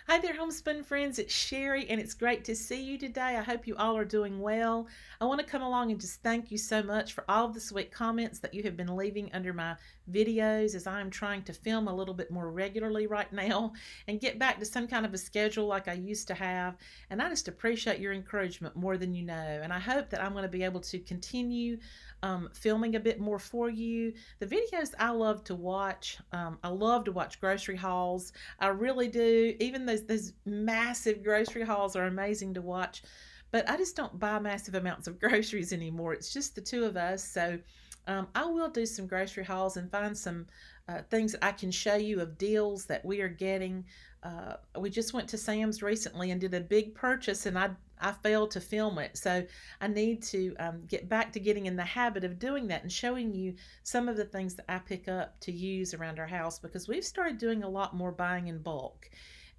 Hi there, homespun friends. It's Sherry, and it's great to see you today. I hope you all are doing well. I want to come along and just thank you so much for all of the sweet comments that you have been leaving under my videos as I'm trying to film a little bit more regularly right now and get back to some kind of a schedule like I used to have. And I just appreciate your encouragement more than you know. And I hope that I'm going to be able to continue filming a bit more for you. The videos I love to watch, I love to watch grocery hauls. I really do. Even those massive grocery hauls are amazing to watch. But I just don't buy massive amounts of groceries anymore. It's just the two of us. So I will do some grocery hauls and find some things that I can show you of deals that we are getting. We just went to Sam's recently and did a big purchase, and I failed to film it. So I need to get back to getting in the habit of doing that and showing you some of the things that I pick up to use around our house because we've started doing a lot more buying in bulk.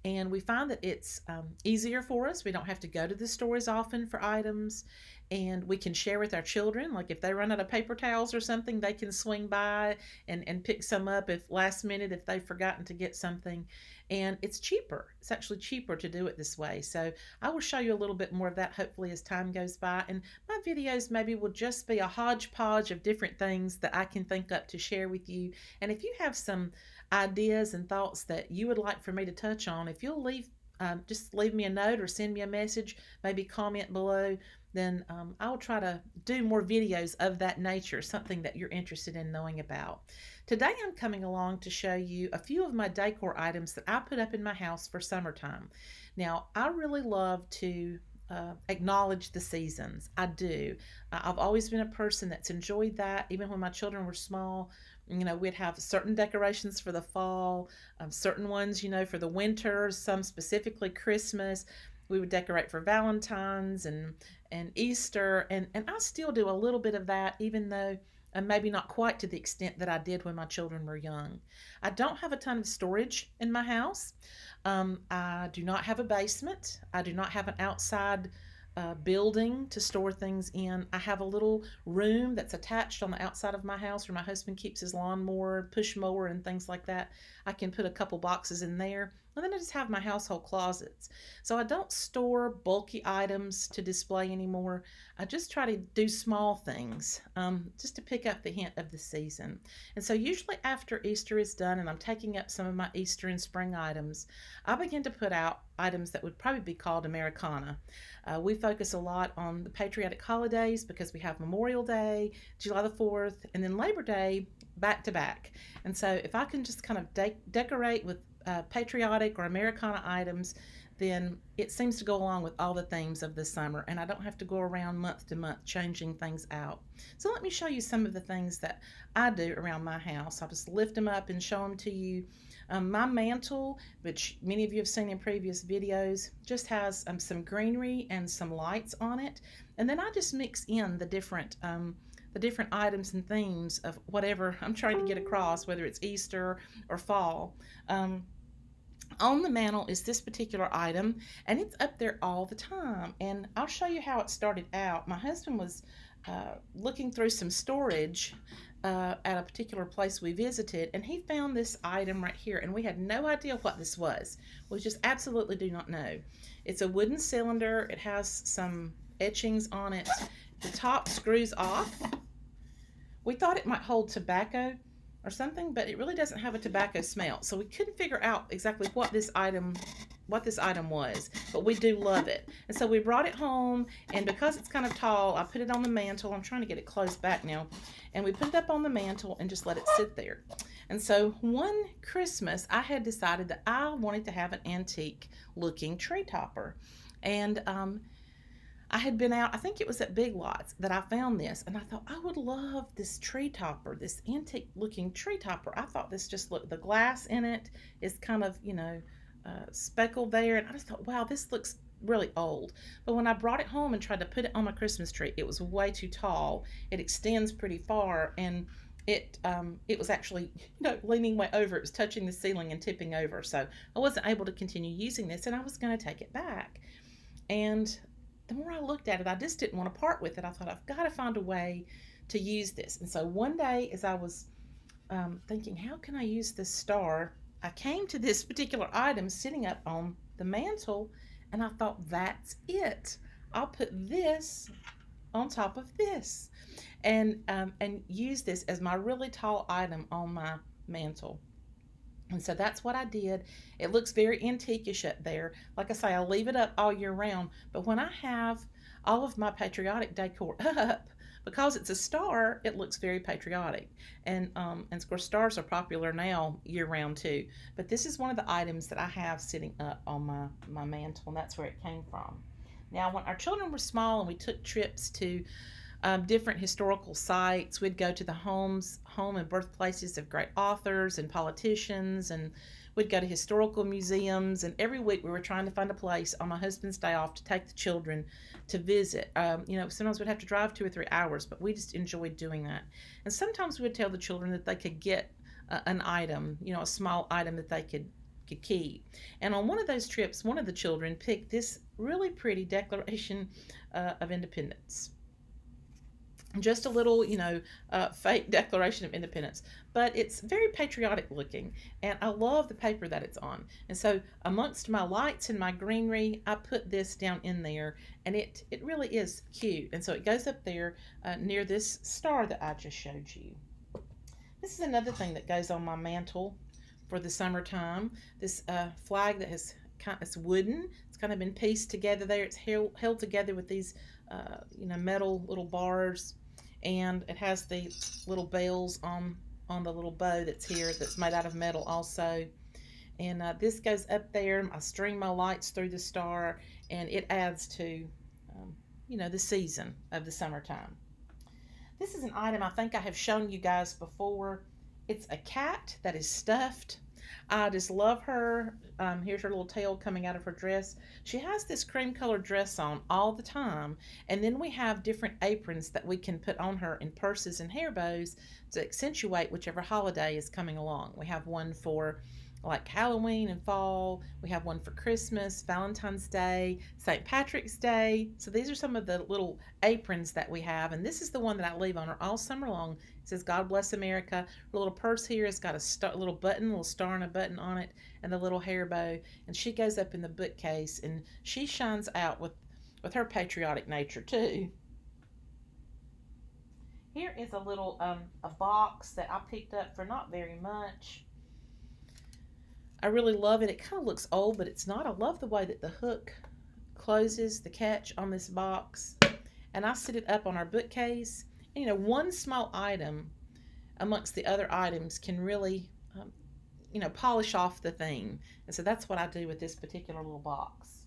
And we find that it's easier for us. We don't have to go to the store as often for items, and we can share with our children. Like if they run out of paper towels or something, they can swing by and pick some up if last minute if they've forgotten to get something. And it's cheaper. It's actually cheaper to do it this way. So I will show you a little bit more of that hopefully as time goes by. And my videos maybe will just be a hodgepodge of different things that I can think up to share with you. And if you have some ideas and thoughts that you would like for me to touch on, if you'll just leave me a note or send me a message, maybe comment below, then I'll try to do more videos of that nature, something that you're interested in knowing about. Today I'm coming along to show you a few of my decor items that I put up in my house for summertime. Now, I really love to acknowledge the seasons. I do. I've always been a person that's enjoyed that, even when my children were small. We'd have certain decorations for the fall, certain ones, for the winter, some specifically Christmas. We would decorate for Valentine's and Easter, and I still do a little bit of that, even though maybe not quite to the extent that I did when my children were young. I don't have a ton of storage in my house. I do not have a basement. I do not have an outside building to store things in. I have a little room that's attached on the outside of my house where my husband keeps his lawnmower, push mower, and things like that. I can put a couple boxes in there. And then I just have my household closets. So I don't store bulky items to display anymore. I just try to do small things just to pick up the hint of the season. And so usually after Easter is done and I'm taking up some of my Easter and spring items, I begin to put out items that would probably be called Americana. We focus a lot on the patriotic holidays because we have Memorial Day, July the 4th, and then Labor Day back to back. And so if I can just kind of decorate with patriotic or Americana items, then it seems to go along with all the themes of the summer, and I don't have to go around month to month changing things out. So let me show you some of the things that I do around my house. I'll just lift them up and show them to you. My mantle, which many of you have seen in previous videos, just has some greenery and some lights on it, and then I just mix in the different items and themes of whatever I'm trying to get across, whether it's Easter or fall. On the mantle is this particular item, and it's up there all the time. And I'll show you how it started out. My husband was looking through some storage at a particular place we visited, and he found this item right here, and we had no idea what this was. We just absolutely do not know. It's a wooden cylinder. It has some etchings on it. The top screws off. We thought it might hold tobacco or something, but it really doesn't have a tobacco smell. So we couldn't figure out exactly what this item was, but we do love it. And so we brought it home, and because it's kind of tall, I put it on the mantle. I'm trying to get it closed back now. And we put it up on the mantle and just let it sit there. And so one Christmas, I had decided that I wanted to have an antique looking tree topper. And I had been out, I think it was at Big Lots that I found this, and I thought I would love this tree topper, this antique looking tree topper. I thought this just looked, the glass in it is kind of, speckled there, and I just thought, wow, this looks really old. But when I brought it home and tried to put it on my Christmas tree, it was way too tall. It extends pretty far, and it was actually leaning way over. It was touching the ceiling and tipping over, so I wasn't able to continue using this, and I was going to take it back. And the more I looked at it, I just didn't want to part with it. I thought, I've got to find a way to use this. And so one day, as I was thinking, how can I use this star, I came to this particular item sitting up on the mantle, and I thought, that's it. I'll put this on top of this, and use this as my really tall item on my mantle. And so that's what I did. It looks very antiquish up there. Like I say, I leave it up all year round. But when I have all of my patriotic decor up, because it's a star, it looks very patriotic. And of course, stars are popular now year round too. But this is one of the items that I have sitting up on my mantle, and that's where it came from. Now, when our children were small and we took trips to different historical sites. We'd go to the home and birthplaces of great authors and politicians, and we'd go to historical museums. And every week we were trying to find a place on my husband's day off to take the children to visit. Sometimes we'd have to drive 2 or 3 hours, but we just enjoyed doing that. And sometimes we would tell the children that they could get an item, a small item that they could keep. And on one of those trips, one of the children picked this really pretty Declaration of Independence, just a little, fake Declaration of Independence, but it's very patriotic looking, and I love the paper that it's on. And so, amongst my lights and my greenery, I put this down in there, and it really is cute. And so it goes up there near this star that I just showed you. This is another thing that goes on my mantle for the summertime. This flag that it's wooden. It's kind of been pieced together there. It's held together with these metal little bars, and it has the little bells on the little bow that's here, that's made out of metal also. And this goes up there. I string my lights through the star, and it adds to the season of the summertime. This is an item I think I have shown you guys before. It's a cat that is stuffed. I just love her. Here's her little tail coming out of her dress. She has this cream colored dress on all the time. And then we have different aprons that we can put on her in purses and hair bows to accentuate whichever holiday is coming along. We have one for like Halloween and fall. We have one for Christmas, Valentine's Day, St. Patrick's Day. So these are some of the little aprons that we have. And this is the one that I leave on her all summer long. It says, God bless America. Her little purse here has got a little button, a little star and a button on it, and the little hair bow. And she goes up in the bookcase, and she shines out with her patriotic nature too. Here is a little a box that I picked up for not very much. I really love it. It kind of looks old, but it's not. I love the way that the hook closes the catch on this box. And I sit it up on our bookcase. And, one small item amongst the other items can really, polish off the theme. And so that's what I do with this particular little box.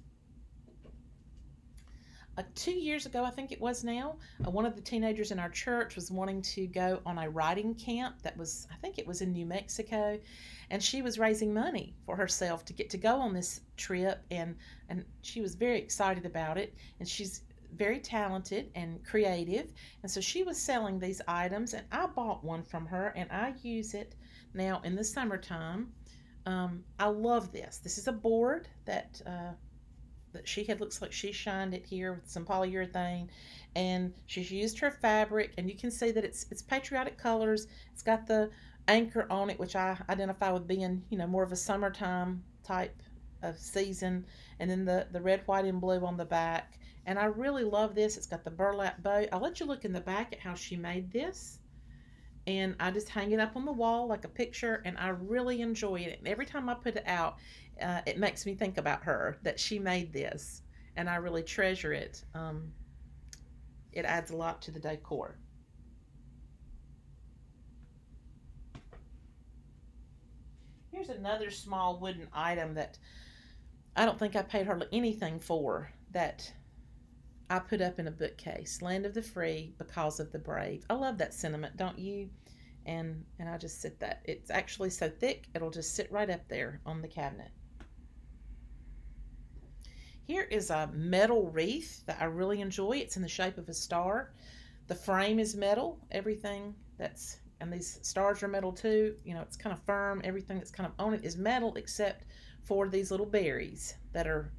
2 years ago, I think it was now, one of the teenagers in our church was wanting to go on a writing camp that was, I think it was in New Mexico, and she was raising money for herself to get to go on this trip, and she was very excited about it, and she's very talented and creative, and so she was selling these items, and I bought one from her, and I use it now in the summertime. I love this. This is a board that she had, looks like she shined it here with some polyurethane, and she's used her fabric, and you can see that it's patriotic colors. It's got the anchor on it, which I identify with being more of a summertime type of season, and then the red, white, and blue on the back. And I really love this. It's got the burlap bow. I'll let you look in the back at how she made this, and I just hang it up on the wall like a picture, and I really enjoy it. And every time I put it out, it makes me think about her, that she made this, and I really treasure it. It adds a lot to the decor. Here's another small wooden item that I don't think I paid hardly anything for, that I put up in a bookcase. Land of the free, because of the brave. I love that sentiment, don't you? And I just sit that. It's actually so thick, it'll just sit right up there on the cabinet. Here is a metal wreath that I really enjoy. It's in the shape of a star. The frame is metal. Everything and these stars are metal too. It's kind of firm. Everything that's kind of on it is metal, except for these little berries that are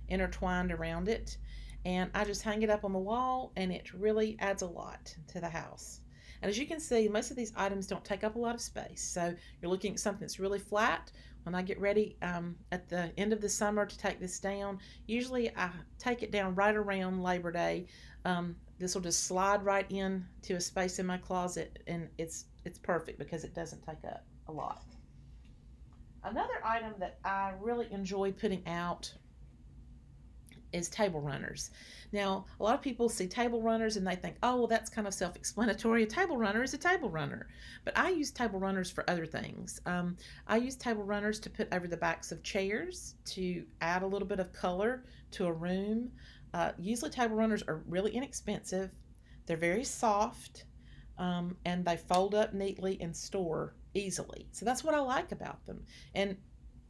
intertwined around it. And I just hang it up on the wall, and it really adds a lot to the house. And as you can see, most of these items don't take up a lot of space. So you're looking at something that's really flat when I get ready at the end of the summer to take this down. Usually I take it down right around Labor Day. This will just slide right in to a space in my closet, and it's perfect because it doesn't take up a lot. Another item that I really enjoy putting out is table runners. Now, a lot of people see table runners and they think, oh, well, that's kind of self explanatory. A table runner is a table runner. But I use table runners for other things. I use table runners to put over the backs of chairs to add a little bit of color to a room. Usually, table runners are really inexpensive, they're very soft, and they fold up neatly and store easily. So that's what I like about them. And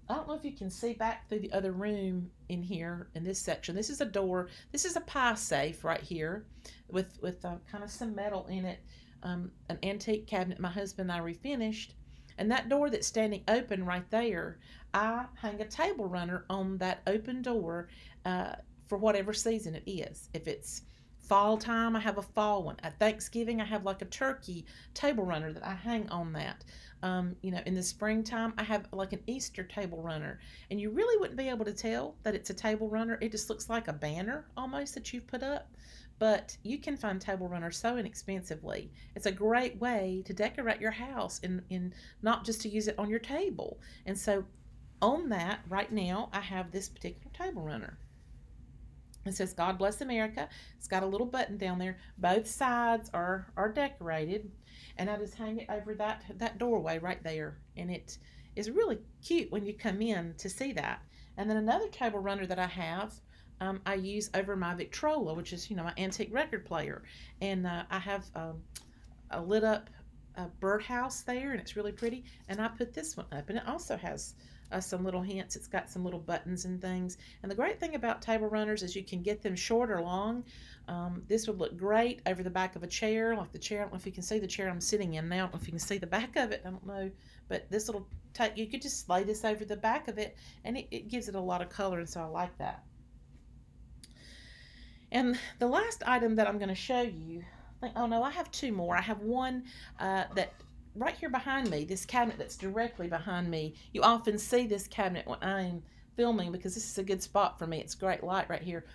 I don't know if you can see back through the other room in here in this section. This is a door. This is a pie safe right here with kind of some metal in it. An antique cabinet my husband and I refinished. And that door that's standing open right there, I hang a table runner on that open door for whatever season it is. If it's fall time, I have a fall one. At Thanksgiving, I have like a turkey table runner that I hang on that. In the springtime, I have like an Easter table runner, and you really wouldn't be able to tell that it's a table runner. It just looks like a banner almost that you've put up. But you can find table runners so inexpensively. It's a great way to decorate your house and not just to use it on your table. And so on that, right now, I have this particular table runner. It says God Bless America. It's got a little button down there. Both sides are decorated. And I just hang it over that doorway right there. And it is really cute when you come in to see that. And then another table runner that I have, I use over my Victrola, which is, my antique record player. And I have a lit up birdhouse there, and it's really pretty. And I put this one up, and it also has some little hints. It's got some little buttons and things. And the great thing about table runners is you can get them short or long. This would look great over the back of a chair, like the chair. I don't know if you can see the chair I'm sitting in now. I don't know if you can see the back of it. I don't know. But this little you could just lay this over the back of it, and it gives it a lot of color, and so I like that. And the last item that I'm going to show you, oh no, I have two more. I have one that right here behind me, this cabinet that's directly behind me. You often see this cabinet when I'm filming because this is a good spot for me. It's great light right here.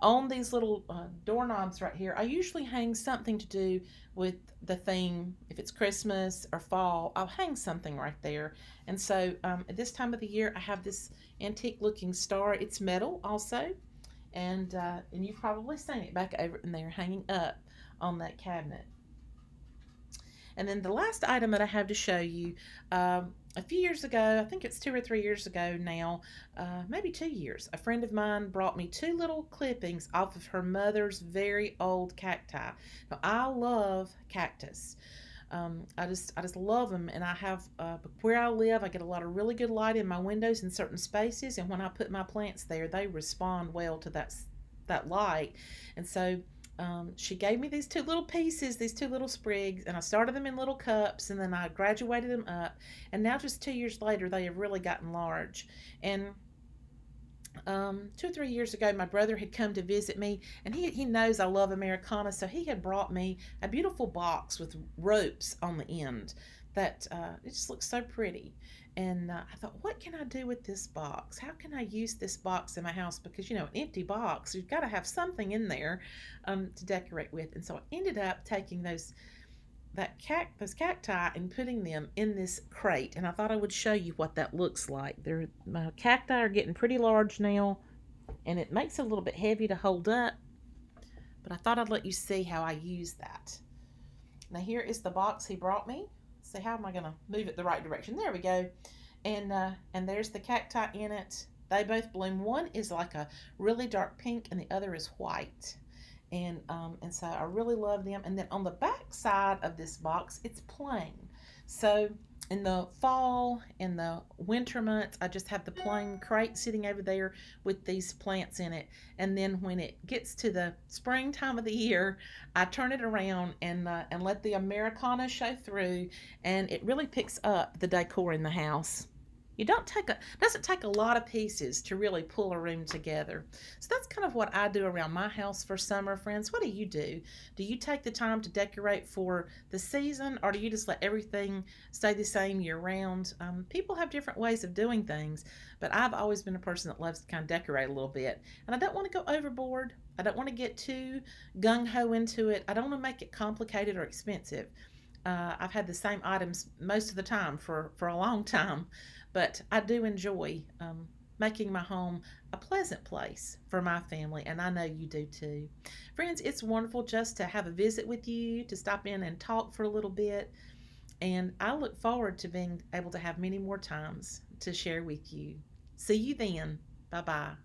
On these little doorknobs right here, I usually hang something to do with the theme. If it's Christmas or fall, I'll hang something right there. And so at this time of the year, I have this antique looking star. It's metal also. And you've probably seen it back over in there hanging up on that cabinet. And then the last item that I have to show you, a few years ago, I think it's 2 or 3 years ago now, maybe 2 years, a friend of mine brought me two little clippings off of her mother's very old cacti. Now, I love cactus. I just love them, and I have where I live, I get a lot of really good light in my windows in certain spaces, and when I put my plants there, they respond well to that light. And so she gave me these two little pieces, these two little sprigs, and I started them in little cups, and then I graduated them up, and now just 2 years later, they have really gotten large. And 2 or 3 years ago, my brother had come to visit me, and he knows I love Americana, so he had brought me a beautiful box with ropes on the end that it just looks so pretty. And I thought, what can I do with this box? How can I use this box in my house? Because, an empty box, you've got to have something in there to decorate with. And so I ended up taking those cacti and putting them in this crate, and I thought I would show you what that looks like. My cacti are getting pretty large now, and it makes it a little bit heavy to hold up, but I thought I'd let you see how I use that. Now here is the box he brought me. See, how am I going to move it the right direction? There we go. And there's the cacti in it. They both bloom. One is like a really dark pink, and the other is white. And so I really love them. And then on the back side of this box, it's plain. So in the fall, in the winter months, I just have the plain crate sitting over there with these plants in it. And then when it gets to the spring time of the year, I turn it around and let the Americana show through, and it really picks up the decor in the house. You don't take a doesn't take a lot of pieces to really pull a room together. So that's kind of what I do around my house for summer, friends. What do you do? Do you take the time to decorate for the season, or do you just let everything stay the same year round? People have different ways of doing things, but I've always been a person that loves to kind of decorate a little bit, and I don't want to go overboard. I don't want to get too gung ho into it. I don't want to make it complicated or expensive. I've had the same items most of the time for a long time, but I do enjoy making my home a pleasant place for my family, and I know you do too. Friends, it's wonderful just to have a visit with you, to stop in and talk for a little bit, and I look forward to being able to have many more times to share with you. See you then. Bye bye.